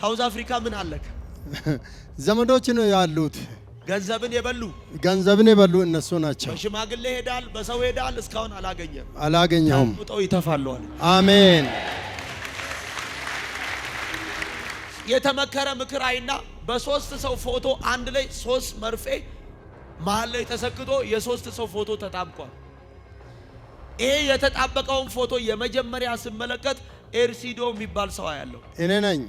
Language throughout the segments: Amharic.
ሳውዝ አፍሪካ ምን አለክ? ዘመዶች ነው ያሉት። ገንዘብን የበሉ እነሱ ናቸው። በሽማግሌ ሄዳል፣ በሰው ሄዳል፣ እስካሁን አላገኘሁም። ውጠው ይተፋለዋል። አሜን። የተመከረ ምክር አይና በሶስት ሰው ፎቶ አንድ ላይ 3 መርፌ መሃል ላይ ተሰክቶ የሶስት ሰው ፎቶ ተጣብቋል። ይሄ የተጣበቀውን ፎቶ የመጀመሪያ ስመለከት ኤርሲዶ የሚባል ሰው ያለው እኔ ነኝ።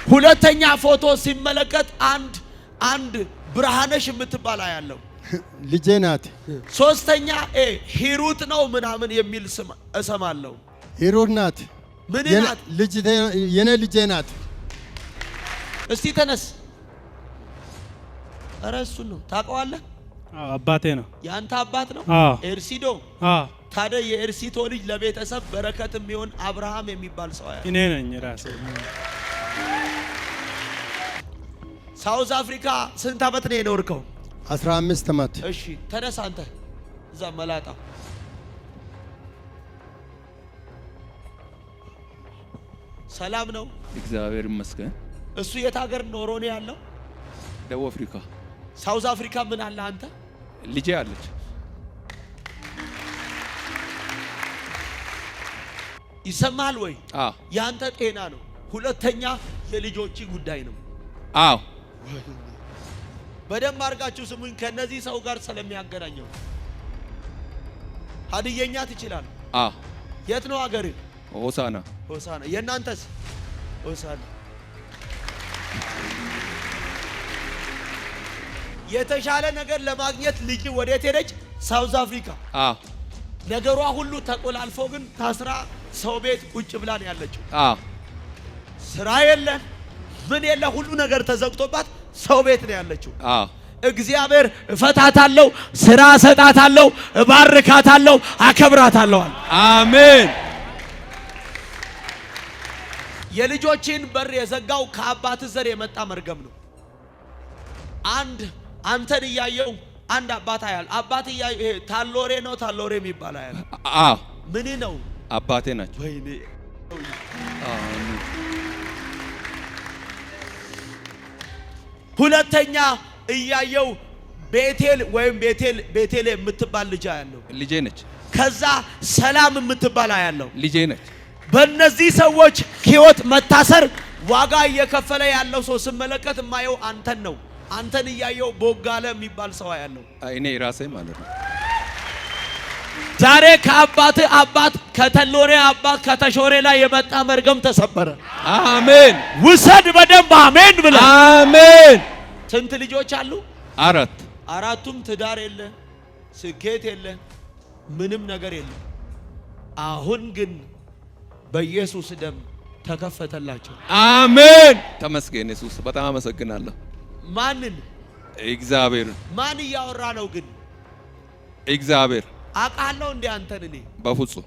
ሁለተኛ ፎቶ ሲመለከት አንድ ብርሃነሽ የምትባል ያለው ልጄ ናት። ሶስተኛ ሂሩት ነው ምናምን የሚል ስም እሰማለሁ። ሂሩት ናት። ምን ናት? የኔ ልጄ ናት። እስቲ ተነስ። ኧረ እሱን ነው ታውቀዋለህ? አባቴ ነው። ያንተ አባት ነው ኤርሲዶ? ታዲያ የኤርሲቶ ልጅ ለቤተሰብ በረከት የሚሆን አብርሃም የሚባል ሰው ያለው እኔ ነኝ ራሴ። ሳውዝ አፍሪካ ስንት ዓመት ነው የኖርከው? 15 ዓመት። እሺ ተነስ አንተ እዛ መላጣ። ሰላም ነው? እግዚአብሔር ይመስገን። እሱ የት ሀገር ኖሮ ነው ያለው? ደቡብ አፍሪካ። ሳውዝ አፍሪካ ምን አለ አንተ? ልጄ አለች። ይሰማል ወይ? አዎ። ያንተ ጤና ነው። ሁለተኛ የልጆች ጉዳይ ነው። አዎ። በደንብ አድርጋችሁ ስሙኝ። ከነዚህ ሰው ጋር ስለሚያገናኘው ሀዲየኛ ትችላለህ? አዎ። የት ነው ሀገር? ሆሳና። ሆሳና። የእናንተስ? ሆሳና። የተሻለ ነገር ለማግኘት ልጅ ወዴት ሄደች? ሳውዝ አፍሪካ። አዎ። ነገሯ ሁሉ ተቆላልፎ ግን ታስራ ሰው ቤት ቁጭ ብላ ነው ያለችው። አዎ። ስራ የለ ምን የለ፣ ሁሉ ነገር ተዘግቶባት ሰው ቤት ነው ያለችው። አዎ። እግዚአብሔር እፈታታለሁ፣ ስራ እሰጣታለሁ፣ እባርካታለሁ፣ አከብራታለሁ። አሜን። የልጆችን በር የዘጋው ከአባት ዘር የመጣ መርገም ነው። አንተን እያየው አንድ አባት ያያል። አባት እያየው ይሄ ታሎሬ ነው ታሎሬ የሚባል ያያል። አዎ። ምን ነው? አባቴ ናቸው። ወይኔ አሜን። ሁለተኛ እያየው ቤቴል ወይም ቤቴል የምትባል ልጅ ያለው ልጄ ነች። ከዛ ሰላም የምትባል ያለው ልጄ ነች። በእነዚህ ሰዎች ህይወት መታሰር ዋጋ እየከፈለ ያለው ሰው ስመለከት ማየው አንተን ነው። አንተን እያየው ቦጋለ የሚባል ሰው ያለው እኔ ራሴ ማለት ነው። ዛሬ ከአባት አባት ከተሎሬ አባት ከተሾሬ ላይ የመጣ መርገም ተሰበረ። አሜን። ውሰድ በደንብ አሜን ብለህ። አሜን። ስንት ልጆች አሉ? 4። አራቱም ትዳር የለ፣ ስኬት የለ፣ ምንም ነገር የለ። አሁን ግን በኢየሱስ ደም ተከፈተላቸው። አሜን። ተመስገን ኢየሱስ። በጣም አመሰግናለሁ። ማንን? እግዚአብሔር። ማን እያወራ ነው ግን? እግዚአብሔር። አውቃለሁ እንዴ አንተን? እኔ በፍጹም።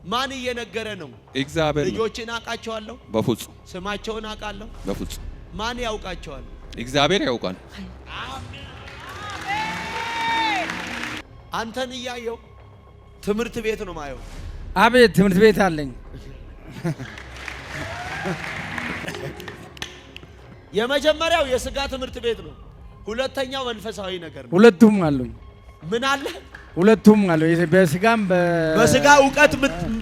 ማን እየነገረ ነው? እግዚአብሔር። ልጆችን አውቃቸዋለሁ? በፍጹም። ስማቸውን አውቃለሁ? በፍጹም። ማን ያውቃቸዋል? እግዚአብሔር ያውቃል። አንተን እያየው ትምህርት ቤት ነው ማየው። አቤት ትምህርት ቤት አለኝ። የመጀመሪያው የስጋ ትምህርት ቤት ነው። ሁለተኛው መንፈሳዊ ነገር ነው። ሁለቱም አሉኝ። ምን አለ? ሁለቱም አሉ። በስጋም በስጋ ዕውቀት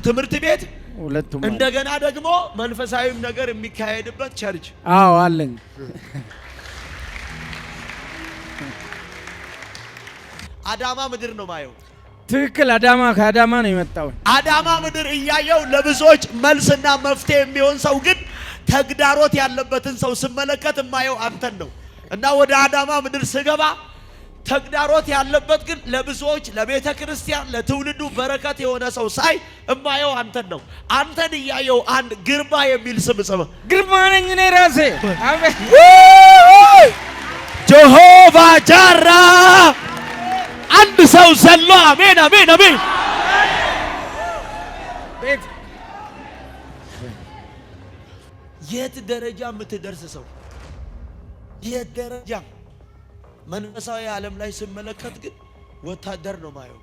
ትምህርት ቤት፣ ሁለቱም እንደገና ደግሞ መንፈሳዊም ነገር የሚካሄድበት ቸርች። አዎ አለኝ። አዳማ ምድር ነው ማየው። ትክክል። ከአዳማ ነው የመጣው። አዳማ ምድር እያየው ለብዙዎች መልስና መፍትሄ የሚሆን ሰው ግን ተግዳሮት ያለበትን ሰው ስመለከት የማየው አንተን ነው። እና ወደ አዳማ ምድር ስገባ ተግዳሮት ያለበት ግን ለብዙዎች ለቤተ ክርስቲያን ለትውልዱ በረከት የሆነ ሰው ሳይ የማየው አንተን ነው። አንተን እያየው አንድ ግርማ የሚል ስም ጽፈ። ግርማ ነኝ እኔ ራሴ። አሜን። ጀሆቫ ጃራ። አንድ ሰው ዘሎ አሜን አሜን አሜን። የት ደረጃ የምትደርስ ሰው፣ የት ደረጃ መንፈሳዊ ዓለም ላይ ስመለከት ግን ወታደር ነው ማየው።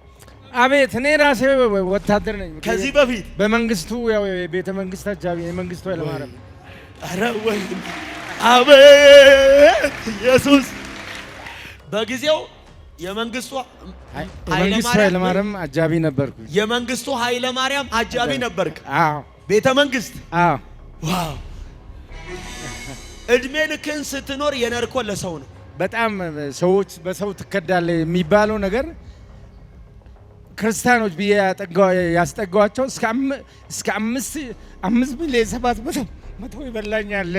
አቤት እኔ ራሴ ወታደር ነኝ። ከዚህ በፊት በመንግስቱ ያው የቤተ መንግስት አጃቢ የመንግስቱ ኃይለማርያም። ኧረ ወይ አቤት ኢየሱስ! በጊዜው የመንግስቱ ኃይለማርያም አጃቢ ነበርኩ። የመንግስቱ ኃይለማርያም አጃቢ ነበርክ? አዎ። ቤተ መንግስት? አዎ። ዋው! እድሜ ልክን ስትኖር የነርኮ ለሰው ነው። በጣም ሰዎች በሰው ትከዳለ የሚባለው ነገር ክርስቲያኖች ብዬ ያስጠጋዋቸው እስከ 5 ሚሊዮን 700 ይበላኛል።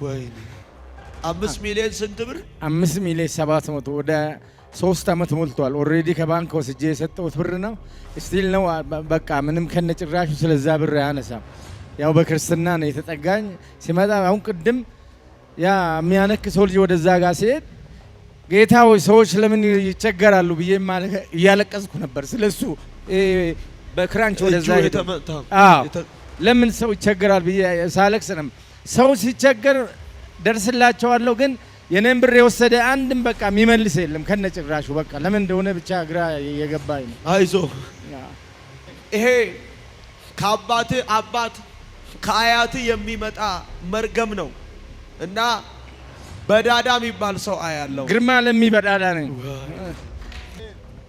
ወይኔ 5 ሚሊዮን ስንት ብር? 5 ሚሊዮን 700 ወደ 3 ዓመት ሞልቷል። ኦልሬዲ ከባንክ ወስጄ የሰጠሁት ብር ነው። ስቲል ነው በቃ ምንም ከነጭራሹ ስለዛ ብር አያነሳም። ያው በክርስትና ነው የተጠጋኝ። ሲመጣ አሁን ቅድም ያ የሚያነክ ሰው ልጅ ወደዛ ጋር ሲሄድ ጌታ ሆይ ሰዎች ለምን ይቸገራሉ ብዬ እያለቀስኩ ነበር። ስለሱ በክራንች ወደዛ ሄደ። ለምን ሰው ይቸገራል ብዬ ሳለቅስ ነው። ሰው ሲቸገር ደርስላቸዋለሁ፣ ግን የኔን ብር የወሰደ አንድም በቃ የሚመልስ የለም ከነጭራሹ። በቃ ለምን እንደሆነ ብቻ ግራ የገባኝ ነው። አይዞ ይሄ ከአባት አባት ከአያት የሚመጣ መርገም ነው እና በዳዳ የሚባል ሰው አያለው። ግርማ ለሚበዳዳ ነኝ።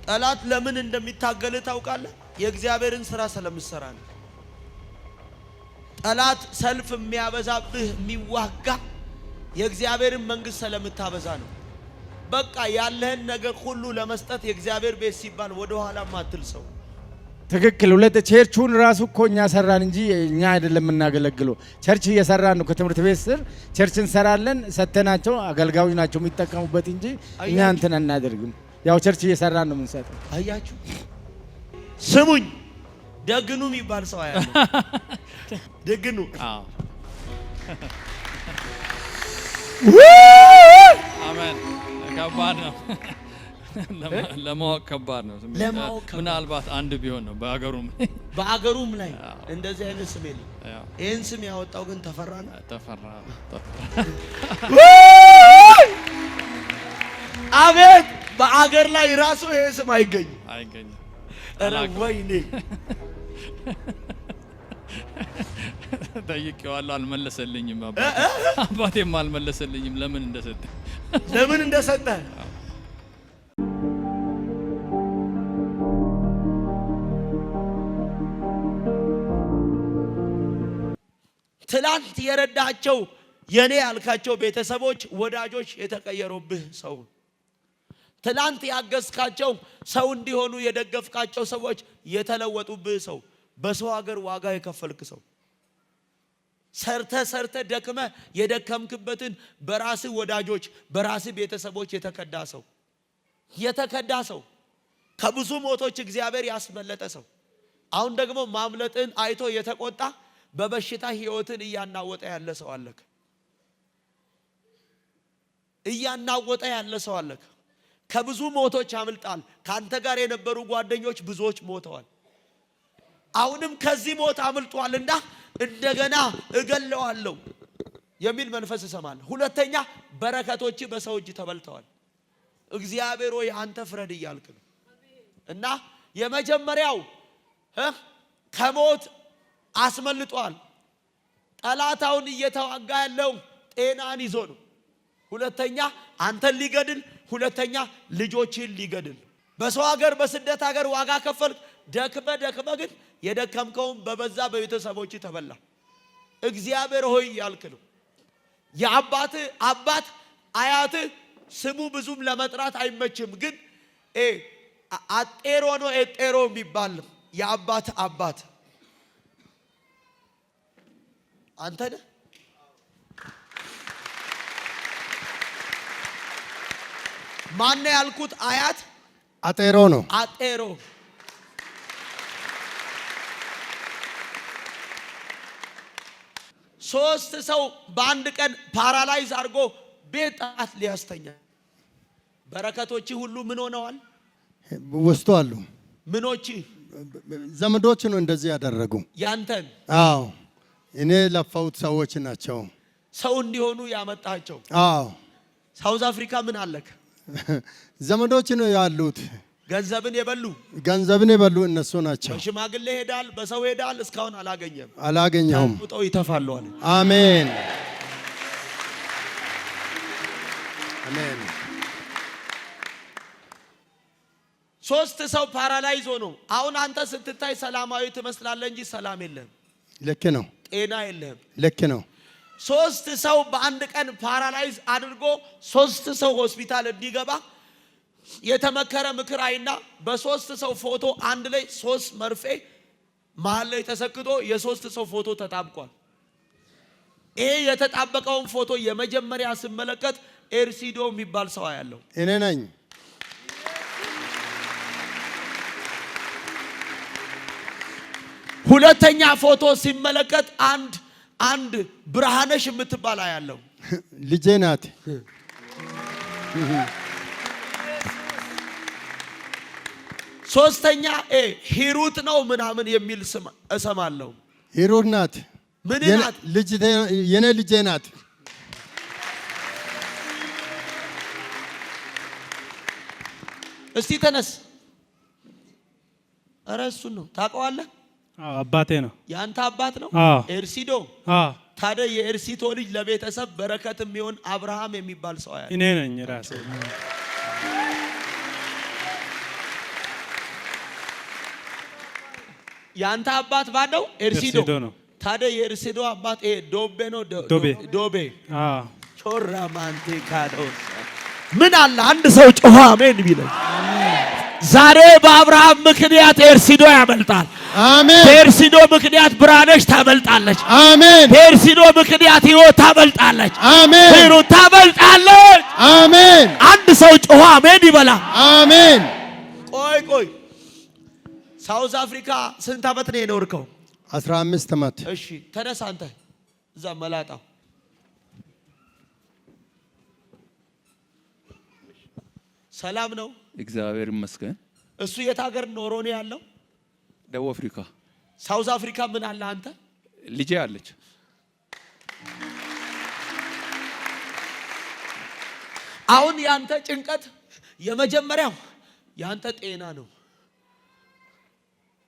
ጠላት ለምን እንደሚታገል ታውቃለህ? የእግዚአብሔርን ስራ ስለምሰራ ነው። ጠላት ሰልፍ የሚያበዛብህ የሚዋጋ የእግዚአብሔርን መንግስት ስለምታበዛ ነው። በቃ ያለህን ነገር ሁሉ ለመስጠት የእግዚአብሔር ቤት ሲባል ወደ ኋላ ማትል ሰው። ትክክል። ሁለት ቸርቹን ራሱ እኮ እኛ ሰራን እንጂ እኛ አይደለም የምናገለግለው። ቸርች እየሰራን ነው። ከትምህርት ቤት ስር ቸርች እንሰራለን፣ ሰተናቸው አገልጋዮች ናቸው የሚጠቀሙበት እንጂ እኛ እንትን አናደርግም። ያው ቸርች እየሰራን ነው የምንሰጠው። አያችሁ፣ ስሙኝ። ደግኑ የሚባል ሰው አያለው። ደግኑ አሜን። ከባድ ነው ለማወቅ ከባድ ነው። ምናልባት አንድ ቢሆን ነው በአገሩም ላይ እንደዚህ አይነት ስም የለም። ይህን ስም ያወጣው ግን ተፈራ ነው። አቤት! በአገር ላይ ራሱ ይሄ ስም አይገኝም። ኧረ ወይኔ! ጠይቄዋለሁ፣ አልመለሰልኝም። አባቴም አልመለሰልኝም ለምን እንደሰጠ ትላንት የረዳቸው የኔ ያልካቸው ቤተሰቦች ወዳጆች የተቀየሩብህ ሰው፣ ትላንት ያገዝካቸው ሰው እንዲሆኑ የደገፍካቸው ሰዎች የተለወጡብህ ሰው፣ በሰው ሀገር ዋጋ የከፈልክ ሰው፣ ሰርተ ደክመ የደከምክበትን በራስ ወዳጆች በራስ ቤተሰቦች የተከዳ ሰው፣ ከብዙ ሞቶች እግዚአብሔር ያስመለጠ ሰው፣ አሁን ደግሞ ማምለጥን አይቶ የተቆጣ በበሽታ ህይወትን እያናወጠ ያለ ሰው አለክ። ከብዙ ሞቶች አምልጣል። ካንተ ጋር የነበሩ ጓደኞች ብዙዎች ሞተዋል። አሁንም ከዚህ ሞት አምልጧልና እንደገና እገለዋለሁ የሚል መንፈስ እሰማለሁ። ሁለተኛ በረከቶች በሰው እጅ ተበልተዋል። እግዚአብሔር ሆይ አንተ ፍረድ እያልክ ነው። እና የመጀመሪያው ከሞት አስመልጧል። ጠላታውን እየተዋጋ ያለው ጤናን ይዞ ነው። ሁለተኛ አንተን ሊገድል፣ ሁለተኛ ልጆችን ሊገድል። በሰው ሀገር በስደት ሀገር ዋጋ ከፈልክ። ደክመ ግን የደከምከውን በበዛ በቤተሰቦች ተበላ። እግዚአብሔር ሆይ ያልክ ነው። የአባት አባት አያት ስሙ ብዙም ለመጥራት አይመችም፣ ግን አጤሮ ነው ኤጤሮ የሚባል የአባት አባት አንተ ነህ። ማን ነው ያልኩት? አያት አጤሮ ነው። አጤሮ ሶስት ሰው በአንድ ቀን ፓራላይዝ አድርጎ ቤት ጣት ሊያስተኛ። በረከቶች ሁሉ ምን ሆነዋል? ወስቶ አሉ። ምኖች ዘመዶች ነው እንደዚህ ያደረጉ ያንተን። አዎ እኔ ለፋውት ሰዎች ናቸው ሰው እንዲሆኑ ያመጣቸው። አዎ ሳውዝ አፍሪካ ምን አለክ? ዘመዶች ነው ያሉት። ገንዘብን የበሉ እነሱ ናቸው። በሽማግሌ ሄዳል፣ በሰው ሄዳል፣ እስካሁን አላገኘሁም። ውጠው ይተፋሉ አለ። አሜን አሜን። 3 ሰው ፓራላይዝ ሆኖ አሁን አንተ ስትታይ ሰላማዊ ትመስላለህ እንጂ ሰላም የለህም። ልክ ነው። ጤና የለህም። ልክ ነው። 3 ሰው በአንድ ቀን ፓራላይዝ አድርጎ 3 ሰው ሆስፒታል እንዲገባ የተመከረ ምክር አይና በ3 ሰው ፎቶ አንድ ላይ 3 መርፌ መሃል ላይ ተሰክቶ የ3 ሰው ፎቶ ተጣብቋል። ይሄ የተጣበቀውን ፎቶ የመጀመሪያ ስመለከት ኤርሲዶ የሚባል ሰው ያለው እኔ ነኝ። ሁለተኛ ፎቶ ሲመለከት አንድ ብርሃነሽ የምትባል ያለው ልጄ ናት። ሶስተኛ ሂሩት ነው ምናምን የሚል ስም እሰማለሁ። ሂሩት ናት። ምን ናት? የኔ ልጄ ናት። እስቲ ተነስ። ኧረ እሱን ነው ታውቀዋለህ? አባቴ ነው። ያንተ አባት ነው ኤርሲዶ? ታዲያ የኤርሲቶ ልጅ ለቤተሰብ በረከት የሚሆን አብርሃም የሚባል ሰው ያለ እኔ ነኝ ራሴ። ያንተ አባት ባለው ኤርሲዶ ነው። ታዲያ የኤርሲዶ አባት ዶቤ ነው። ዶቤ ቾራ ማንቴ ካዶ ምን አለ አንድ ሰው ጮኸ አሜን ቢለው ዛሬ በአብርሃም ምክንያት ኤርሲዶ ያመልጣል። አሜን። በኤርሲዶ ምክንያት ብርሃነሽ ታመልጣለች። አሜን። በኤርሲዶ ምክንያት ህይወት ታመልጣለች። አሜን። ህይወት ታመልጣለች። አሜን። አንድ ሰው ጮኸ አሜን ይበላ። አሜን። ቆይ ሳውዝ አፍሪካ ስንት ዓመት ነው የኖርከው? 15 ዓመት። እሺ ተነሳ አንተ እዛ መላጣው ሰላም ነው? እግዚአብሔር ይመስገን። እሱ የት ሀገር ኖሮ ነው ያለው? ደቡብ አፍሪካ። ሳውዝ አፍሪካ ምን አለ አንተ? ልጄ አለች። አሁን ያንተ ጭንቀት የመጀመሪያው ያንተ ጤና ነው።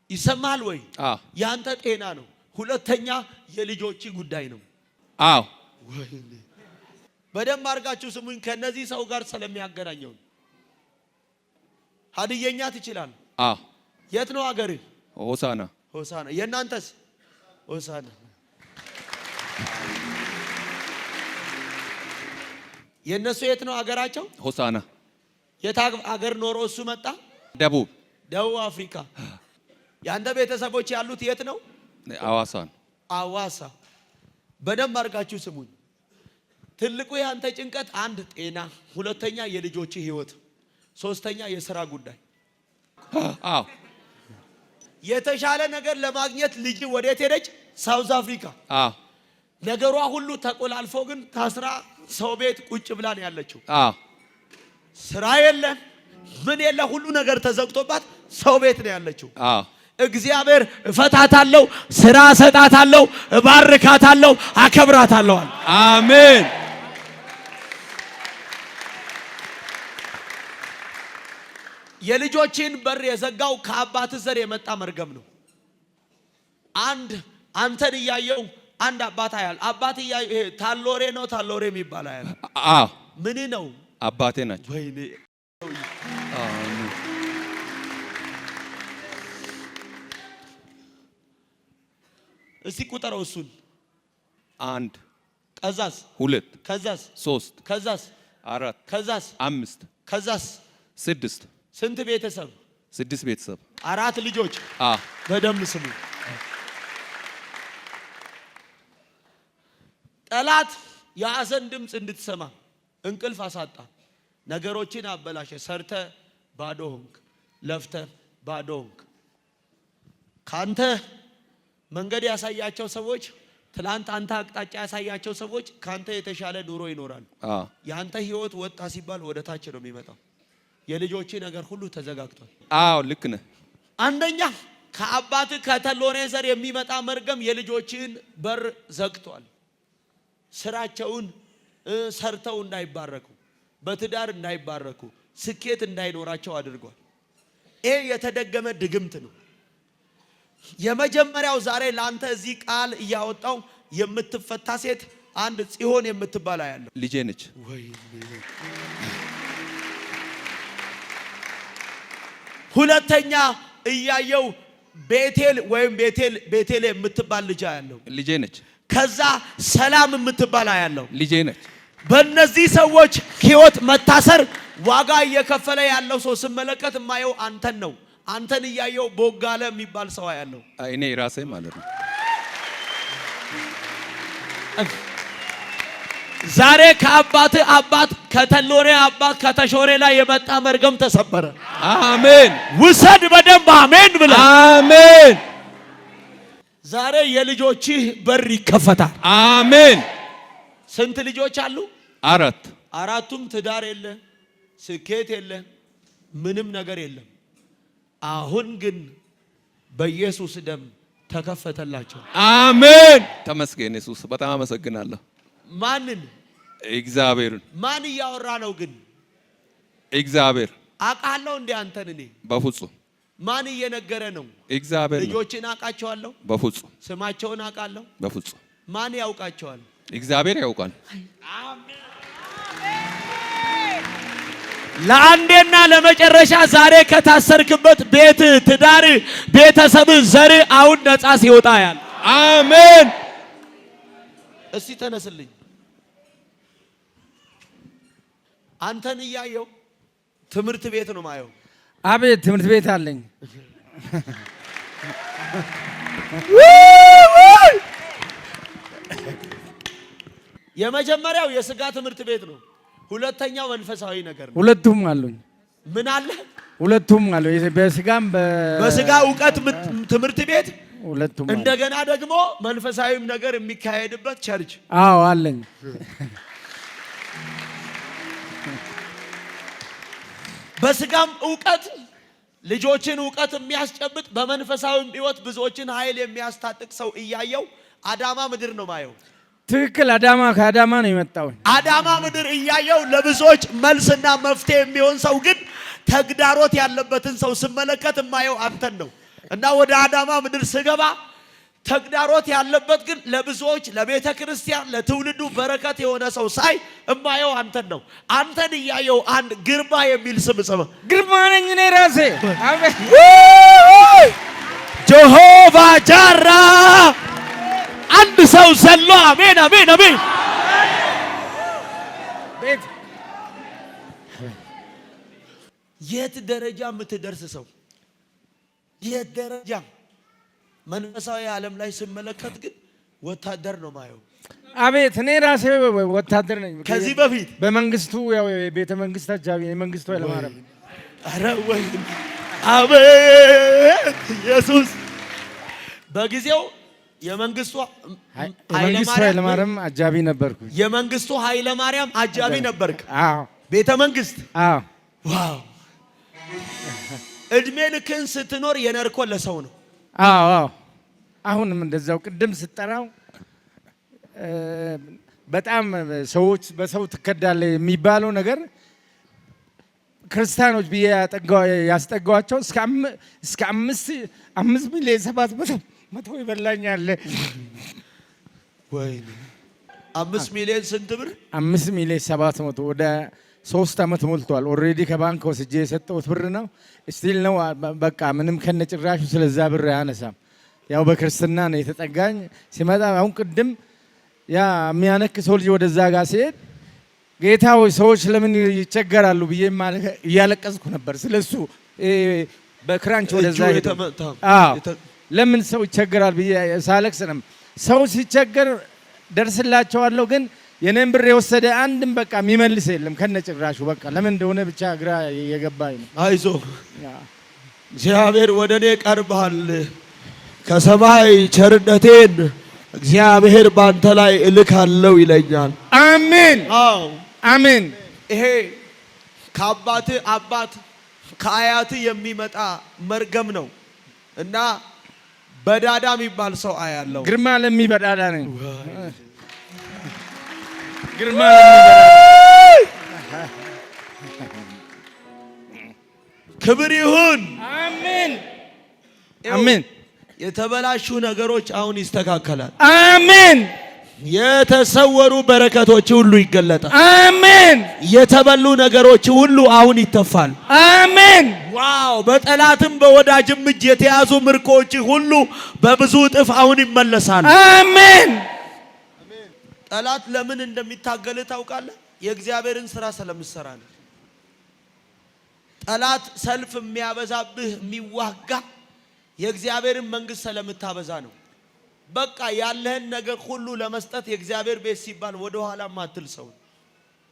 ይሰማል ወይ? ያንተ ጤና ነው። ሁለተኛ የልጆች ጉዳይ ነው። አዎ በደንብ አድርጋችሁ ስሙኝ። ከነዚህ ሰው ጋር ስለሚያገናኘው ሀዲየኛ ትችላል? አዎ። የት ነው ሀገር? ሆሳና። ሆሳና። የእናንተስ? ሆሳና። የነሱ የት ነው ሀገራቸው? ሆሳና። የት ሀገር ኖሮ እሱ መጣ? ደቡብ አፍሪካ። ያንተ ቤተሰቦች ያሉት የት ነው? አዋሳ ነው። አዋሳ። በደንብ አድርጋችሁ ስሙኝ። ትልቁ ያንተ ጭንቀት አንድ ጤና፣ ሁለተኛ የልጆች ህይወት፣ ሶስተኛ የሥራ ጉዳይ። አዎ። የተሻለ ነገር ለማግኘት ልጅ ወዴት ሄደች? ሳውዝ አፍሪካ። አዎ። ነገሯ ሁሉ ተቆላልፎ ግን ታስራ ሰው ቤት ቁጭ ብላ ነው ያለችው። አዎ። ስራ የለ ምን የለ ሁሉ ነገር ተዘግቶባት ሰው ቤት ነው ያለችው። አዎ። እግዚአብሔር እፈታታለሁ፣ ስራ እሰጣታለሁ፣ እባርካታለሁ፣ አከብራታለሁ። አሜን። የልጆችን በር የዘጋው ከአባት ዘር የመጣ መርገም ነው። አንተን እያየው አንድ አባት አያል አባት እያየው ይሄ ታሎሬ ነው ታሎሬ የሚባል አያል። አዎ። ምን ነው? አባቴ ናቸው። ወይኔ አሜን። እስቲ ቁጠረው እሱን። 1 ከዛስ 2 ከዛስ 3 ከዛስ 4 ከዛስ 5 ከዛስ 6 ስንት ቤተሰብ? 6 ቤተሰብ 4 ልጆች። አዎ። በደም ስሙ። ጠላት የሐዘን ድምፅ እንድትሰማ እንቅልፍ አሳጣ፣ ነገሮችን አበላሸ። ሰርተ ባዶ ሆንክ፣ ለፍተ ባዶ ሆንክ። ካንተ መንገድ ያሳያቸው ሰዎች ትላንት አንተ አቅጣጫ ያሳያቸው ሰዎች ካንተ የተሻለ ኑሮ ይኖራሉ። ያንተ ህይወት ወጣ ሲባል ወደ ታች ነው የሚመጣው። የልጆች ነገር ሁሉ ተዘጋግቷል። አዎ ልክ ነህ። አንደኛ ከአባት ከተሎሬ ዘር የሚመጣ መርገም የልጆችን በር ዘግቷል። ስራቸውን ሰርተው እንዳይባረኩ፣ በትዳር እንዳይባረኩ፣ ስኬት እንዳይኖራቸው አድርጓል። ይሄ የተደገመ ድግምት ነው። የመጀመሪያው ዛሬ ላንተ እዚህ ቃል እያወጣው የምትፈታ ሴት አንድ ጽዮን የምትባል ያለው ልጄ ነች። ሁለተኛ እያየው ቤቴል ወይም ቤቴል የምትባል ልጅ ያለው ልጄ ነች። ከዛ ሰላም የምትባል ያለው ልጄ ነች። በእነዚህ ሰዎች ህይወት መታሰር ዋጋ እየከፈለ ያለው ሰው ስመለከት ማየው አንተን ነው። አንተን እያየው ቦጋለ የሚባል ሰው ያለው እኔ ራሴ ማለት ነው። ዛሬ ከአባት አባት ከተሎሬ አባት ከተሾሬ ላይ የመጣ መርገም ተሰበረ። አሜን። ውሰድ በደንብ አሜን ብለ አሜን። ዛሬ የልጆችህ በር ይከፈታል። አሜን። ስንት ልጆች አሉ? 4። አራቱም ትዳር የለ፣ ስኬት የለ፣ ምንም ነገር የለም። አሁን ግን በኢየሱስ ደም ተከፈተላቸው። አሜን። ተመስገን ኢየሱስ። በጣም አመሰግናለሁ። ማንን? እግዚአብሔርን። ማን እያወራ ነው ግን? እግዚአብሔር። አውቃለሁ እንዴ አንተን? እኔ በፍጹም። ማን እየነገረ ነው? እግዚአብሔር። ልጆችን አውቃቸዋለሁ? በፍጹም። ስማቸውን አውቃለሁ? በፍጹም። ማን ያውቃቸዋል? እግዚአብሔር ያውቃል። ለአንዴና ለመጨረሻ ዛሬ ከታሰርክበት ቤት፣ ትዳር፣ ቤተሰብ፣ ዘር አሁን ነፃ ሲወጣ ያል። አሜን። እስቲ ተነስልኝ። አንተን እያየው ትምህርት ቤት ነው ማየው። አቤት ትምህርት ቤት አለኝ። የመጀመሪያው የስጋ ትምህርት ቤት ነው። ሁለተኛው መንፈሳዊ ነገር ነው። ሁለቱም አሉኝ። ምን አለ? ሁለቱም አሉ። በስጋም በስጋ ዕውቀት ትምህርት ቤት፣ ሁለቱም እንደገና ደግሞ መንፈሳዊም ነገር የሚካሄድበት ቸርች። አዎ አለኝ። በስጋም ዕውቀት ልጆችን ዕውቀት የሚያስጨብጥ በመንፈሳዊም ሕይወት ብዙዎችን ኃይል የሚያስታጥቅ ሰው እያየው አዳማ ምድር ነው ማየው። ትክክል። አዳማ ከአዳማ ነው የመጣው። አዳማ ምድር እያየው ለብዙዎች መልስና መፍትሄ የሚሆን ሰው ግን ተግዳሮት ያለበትን ሰው ስመለከት የማየው አንተን ነው። እና ወደ አዳማ ምድር ስገባ ተግዳሮት ያለበት ግን ለብዙዎች ለቤተ ክርስቲያን ለትውልዱ በረከት የሆነ ሰው ሳይ የማየው አንተን ነው። አንተን እያየው አንድ ግርማ የሚል ስም ጽፈ። ግርማ ነኝ እኔ ራሴ። ጀሆቫ ጃራ። አንድ ሰው ዘሎ አሜን አሜን አሜን። ቤት የት ደረጃ የምትደርስ ሰው፣ የት ደረጃ መንፈሳዊ ዓለም ላይ ስመለከት ግን ወታደር ነው ማየው። አቤት እኔ ራሴ ወታደር ነኝ። ከዚህ በፊት በመንግስቱ ያው ቤተ መንግስት አጃቢ የመንግስቱ ኃይለማርያም። አረ ወይ አቤት ኢየሱስ። በጊዜው የመንግስቱ ኃይለማርያም አጃቢ ነበርኩ። የመንግስቱ ኃይለማርያም አጃቢ ነበርክ? አዎ። ቤተ መንግስት? አዎ። ዋው። እድሜ ልክን ስትኖር የነርኮ ለሰው ነው። አዎ አዎ። አሁንም እንደዛው ቅድም ስጠራው በጣም ሰዎች በሰው ትከዳለ የሚባለው ነገር ክርስቲያኖች ብዬ ያስጠጋዋቸው እስከ 5 ሚሊዮን 700 ይበላኛል። ወይ 5 ሚሊዮን ስንት ብር? 5 ሚሊዮን 700 ወደ 3 ዓመት ሞልቷል። ኦልሬዲ ከባንክ ወስጄ የሰጠሁት ብር ነው። ስቲል ነው በቃ ምንም ከነጭራሹ ስለዛ ብር አያነሳም። ያው በክርስትና ነው የተጠጋኝ። ሲመጣ አሁን ቅድም ያ የሚያነክሰው ልጅ ወደዛ ጋር ሲሄድ ጌታ ሆይ ሰዎች ለምን ይቸገራሉ ብዬ እያለቀስኩ ነበር። ስለሱ በክራንች ወደዛ ሄደ። ለምን ሰው ይቸገራል ብዬ ሳለቅስ ነው። ሰው ሲቸገር ደርስላቸዋለሁ፣ ግን የኔን ብር የወሰደ አንድም በቃ የሚመልስ የለም ከነጭራሹ። በቃ ለምን እንደሆነ ብቻ ግራ የገባኝ ነው። አይዞ እግዚአብሔር ወደ እኔ ቀርቧል። ከሰማይ ቸርነቴን እግዚአብሔር ባንተ ላይ እልካለሁ ይለኛል። አሜን። አዎ አሜን። ይሄ ከአባት አባት ከአያት የሚመጣ መርገም ነው እና በዳዳ የሚባል ሰው አያለው። ግርማ ለሚበዳዳ ነኝ። ግርማ ለሚበዳዳ ክብር ይሁን። አሜን አሜን። የተበላሹ ነገሮች አሁን ይስተካከላል። አሜን። የተሰወሩ በረከቶች ሁሉ ይገለጣል። አሜን። የተበሉ ነገሮች ሁሉ አሁን ይተፋል። አሜን። ዋው! በጠላትም በወዳጅም እጅ የተያዙ ምርኮች ሁሉ በብዙ እጥፍ አሁን ይመለሳል። አሜን። ጠላት ለምን እንደሚታገል ታውቃለህ? የእግዚአብሔርን ስራ ስለምትሰራ ነው። ጠላት ሰልፍ የሚያበዛብህ የሚዋጋ የእግዚአብሔርን መንግስት ስለምታበዛ ነው። በቃ ያለህን ነገር ሁሉ ለመስጠት የእግዚአብሔር ቤት ሲባል ወደ ኋላ ማትል ሰው።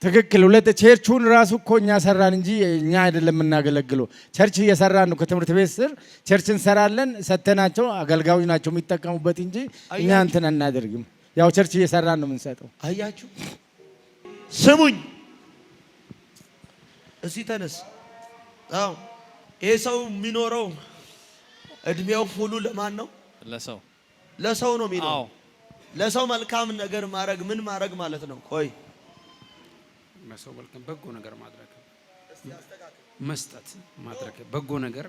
ትክክል። ሁለት ቸርቹን ራሱ እኮ እኛ ሰራን እንጂ እኛ አይደለም የምናገለግለው። ቸርች እየሰራን ነው። ከትምህርት ቤት ስር ቸርች እንሰራለን። ሰተናቸው አገልጋዮች ናቸው የሚጠቀሙበት እንጂ እኛ እንትን አናደርግም። ያው ቸርች እየሰራን ነው የምንሰጠው። አያችሁ? ስሙኝ፣ እዚህ ተነስ። አዎ፣ ይሄ ሰው የሚኖረው እድሜው ሁሉ ለማን ነው? ለሰው ነው የሚኖረው። ለሰው መልካም ነገር ማድረግ ምን ማድረግ ማለት ነው? ቆይ ለሰው መልካም በጎ ነገር ማድረግ፣ መስጠት ማድረግ፣ በጎ ነገር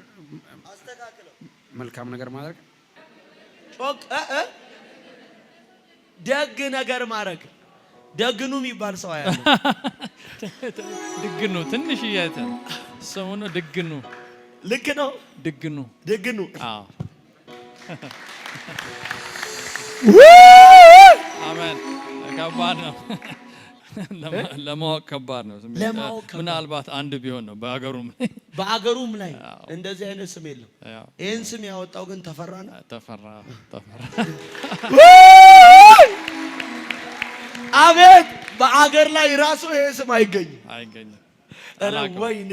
መልካም ነገር ማድረግ፣ ጮክ ደግ ነገር ማድረግ። ደግኑ የሚባል ሰው አያለ ድግኑ ትንሽ እያተ ሰው ነው። ድግኑ ልክ ነው። ድግኑ አዎ። አሜን። ከባድ ነው ለማወቅ ከባድ ነው። ምናልባት አንድ ቢሆን ነው በአገሩም ላይ እንደዚህ አይነት ስም የለም። ይህን ስም ያወጣው ግን ተፈራ ነው። ተፈራ አቤት! በአገር ላይ ራሱ ይሄ ስም አይገኝም። ኧረ ወይኔ!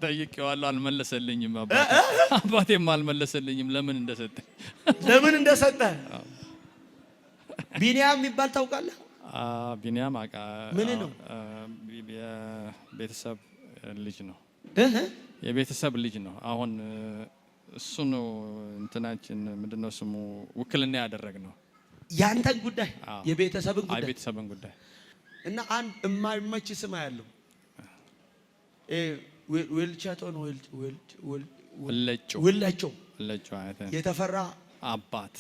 ጠይቄዋለሁ፣ አልመለሰልኝም። አባቴም አልመለሰልኝም ለምን እንደሰጠ። ቢኒያም የሚባል ታውቃለህ? ቢኒያም አቃ ምን ነው? የቤተሰብ ልጅ ነው። የቤተሰብ ልጅ ነው። አሁን እሱ ነው እንትናችን ምንድነው ስሙ ውክልና ያደረግነው። ያንተን ጉዳይ የቤተሰብን ጉዳይ እና አንድ የማይመች ስም ያለው ወለጮ የተፈራ አባት።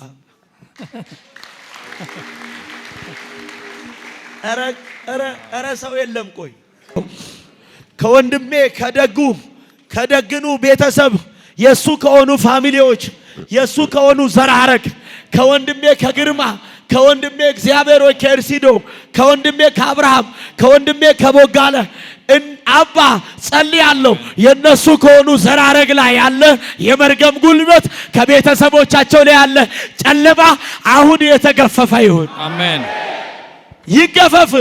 ኧረ ሰው የለም። ቆይ ከወንድሜ ከደግኑ ቤተሰብ የሱ ከሆኑ ፋሚሊዎች የሱ ከሆኑ ዘር ሐረግ ከወንድሜ ከግርማ ከወንድሜ እግዚአብሔር ወይ ከእርሲዶ ከወንድሜ ከአብርሃም ከወንድሜ ከቦጋለ አባ ጸልያለሁ። የነሱ ከሆኑ ዘር ሐረግ ላይ ያለ የመርገም ጉልበት ከቤተሰቦቻቸው ላይ ያለ ጨለማ አሁን የተገፈፈ ይሁን። አሜን። ይገፈፍ።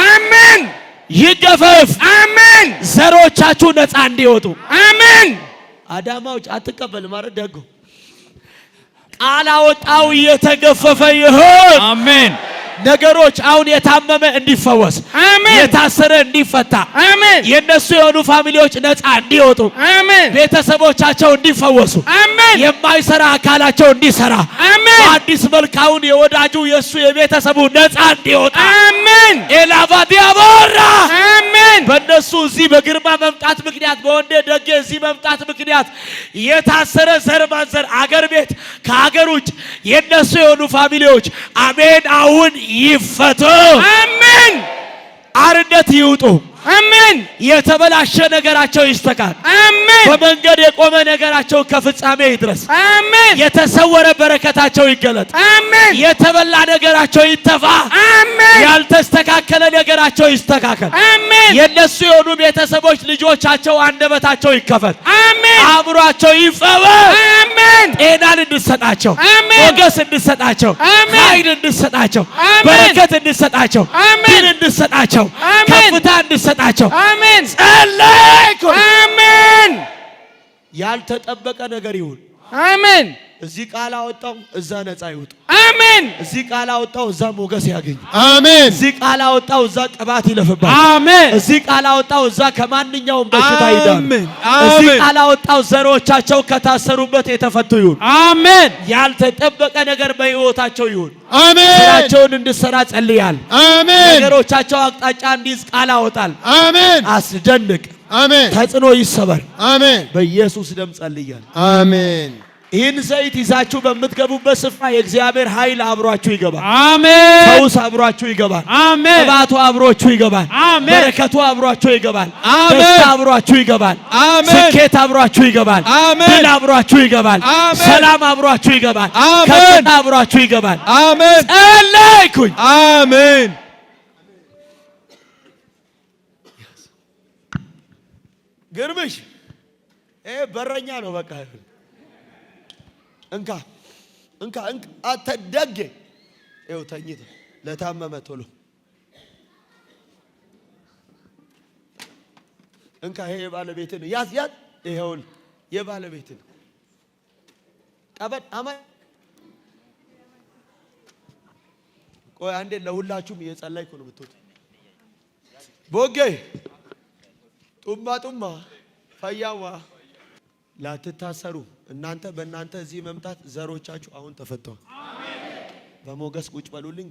አሜን። ይገፈፍ። አሜን። ዘሮቻችሁ ነፃ እንዲወጡ አሜን። አዳማዎች አትቀበል ማለት ደጎ ቃል አወጣው የተገፈፈ ይሁን። አሜን። ነገሮች አሁን የታመመ እንዲፈወስ፣ አሜን። የታሰረ እንዲፈታ፣ አሜን። የነሱ የሆኑ ፋሚሊዎች ነፃ እንዲወጡ፣ አሜን። ቤተሰቦቻቸው እንዲፈወሱ፣ አሜን። የማይሰራ አካላቸው እንዲሰራ፣ አሜን። አዲስ መልካውን የወዳጁ የሱ የቤተሰቡ ነፃ እንዲወጣ፣ አሜን። ኤላቫዲያ ቦራ አሜን። በእነሱ እዚህ በግርማ መምጣት ምክንያት በወንዴ ደጌ እዚህ መምጣት ምክንያት የታሰረ ዘር ማንዘር አገር ቤት ከአገር ውጭ የነሱ የሆኑ ፋሚሊዎች አሜን አሁን ይፈቱ። አሜን። አርነት ይውጡ። አሜን። የተበላሸ ነገራቸው ይስተካከል። አሜን። በመንገድ የቆመ ነገራቸው ከፍጻሜ ይድረስ። አሜን። የተሰወረ በረከታቸው ይገለጥ። አሜን። የተበላ ነገራቸው ይተፋ። አሜን። ያልተስተካከለ ነገራቸው ይስተካከል። አሜን። የነሱ የሆኑ ቤተሰቦች ልጆቻቸው አንደበታቸው ይከፈት። አሜን። አእምሯቸው ይፈወስ። አሜን። ጤናን እንድሰጣቸው፣ አሜን። ሞገስ እንድሰጣቸው፣ አሜን። ኃይል እንድሰጣቸው፣ አሜን። በረከት እንድሰጣቸው፣ አሜን። ድል እንድሰጣቸው፣ አሜን። ከፍታ እንድሰጣቸው አሜን። ጸለይኩ። አሜን። ያልተጠበቀ ነገር ይሁን። አሜን። እዚህ ቃል አወጣው እዛ ነፃ ይውጡ። አሜን። እዚህ ቃል አወጣው እዛ ሞገስ ያገኝ። አሜን። እዚህ ቃል አወጣው እዛ ቅባት ይለፍባል። አሜን። እዚህ ቃል አወጣው እዛ ከማንኛውም በሽታ ይዳን። አሜን። እዚህ ቃል አወጣው ዘሮቻቸው ከታሰሩበት የተፈቱ ይሁን። አሜን። ያልተጠበቀ ነገር በሕይወታቸው ይሁን። አሜን። ስራቸውን እንድሰራ ጸልያል። አሜን። ነገሮቻቸው አቅጣጫ እንዲይዝ ቃል አወጣል። አሜን። አስደንቅ። አሜን። ተጽዕኖ ይሰበር። አሜን። በኢየሱስ ደም ጸልያል። አሜን። ይህን ዘይት ይዛችሁ በምትገቡበት ስፍራ የእግዚአብሔር ኃይል አብሯችሁ ይገባል። አሜን። ፈውስ አብሯችሁ ይገባል። አሜን። ቅባቱ አብሯችሁ ይገባል። አሜን። በረከቱ አብሯችሁ ይገባል። አሜን። ደስታ አብሯችሁ ይገባል። አሜን። ስኬት አብሯችሁ ይገባል። አሜን። ድል አብሯችሁ ይገባል። አሜን። ሰላም አብሯችሁ ይገባል። አሜን። ከፍታ አብሯችሁ ይገባል። አሜን። ጸለይኩኝ። አሜን። ግርምሽ ይሄ በረኛ ነው። በቃ እንካ እንካ እንካ አተደገ ይኸው ተኝተ ለታመመ ቶሎ እንካ። ይሄ የባለቤት ነው። ያዝ ያዝ። ይሄውን የባለቤት ነው። ቀበል አማ ቆይ አንዴ ለሁላችሁም እየጸለይኩ ነው ብትወጡ ቦጌ ጡማ ጡማ ፈያዋ ላትታሰሩ እናንተ በእናንተ እዚህ መምጣት ዘሮቻችሁ አሁን ተፈተዋል። በሞገስ ቁጭ በሉልኝ።